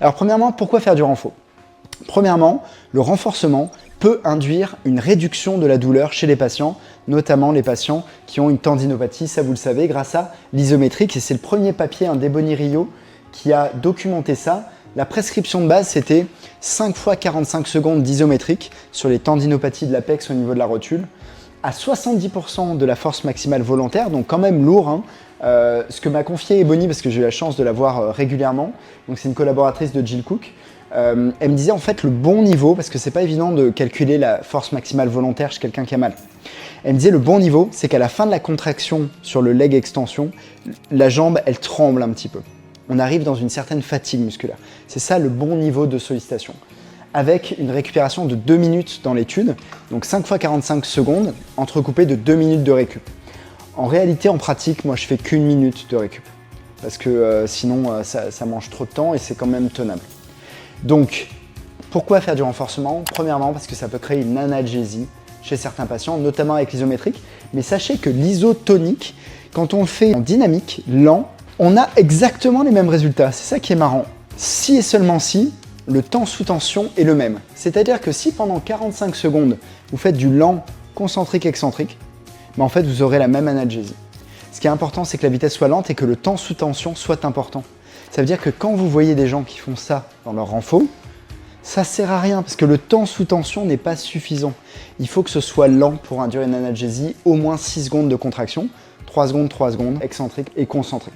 Alors premièrement, pourquoi faire du renfort? Premièrement, le renforcement peut induire une réduction de la douleur chez les patients, notamment les patients qui ont une tendinopathie, ça vous le savez, grâce à l'isométrique. Et c'est le premier papier, d'Ebony Rio, qui a documenté ça. La prescription de base, c'était 5 fois 45 secondes d'isométrique sur les tendinopathies de l'apex au niveau de la rotule, à 70% de la force maximale volontaire, donc quand même lourd. Ce que m'a confié Ebony, parce que j'ai eu la chance de la voir régulièrement, donc c'est une collaboratrice de Jill Cook, elle me disait en fait le bon niveau, parce que c'est pas évident de calculer la force maximale volontaire chez quelqu'un qui a mal. Elle me disait le bon niveau, c'est qu'à la fin de la contraction sur le leg extension, la jambe elle tremble un petit peu. On arrive dans une certaine fatigue musculaire. C'est ça le bon niveau de sollicitation. Avec une récupération de 2 minutes dans l'étude, donc 5 fois 45 secondes, entrecoupé de 2 minutes de récup. En réalité, en pratique, moi je fais qu'une minute de récup, parce que sinon ça mange trop de temps et c'est quand même tenable. Donc, pourquoi faire du renforcement? Premièrement, parce que ça peut créer une analgésie chez certains patients, notamment avec l'isométrique. Mais sachez que l'isotonique, quand on le fait en dynamique, lent, on a exactement les mêmes résultats. C'est ça qui est marrant. Si et seulement si, le temps sous tension est le même. C'est-à-dire que si pendant 45 secondes, vous faites du lent concentrique-excentrique, ben en fait, vous aurez la même analgésie. Ce qui est important, c'est que la vitesse soit lente et que le temps sous tension soit important. Ça veut dire que quand vous voyez des gens qui font ça dans leur renfo, ça sert à rien parce que le temps sous tension n'est pas suffisant. Il faut que ce soit lent pour induire une analgésie, au moins 6 secondes de contraction, 3 secondes, excentrique et concentrique.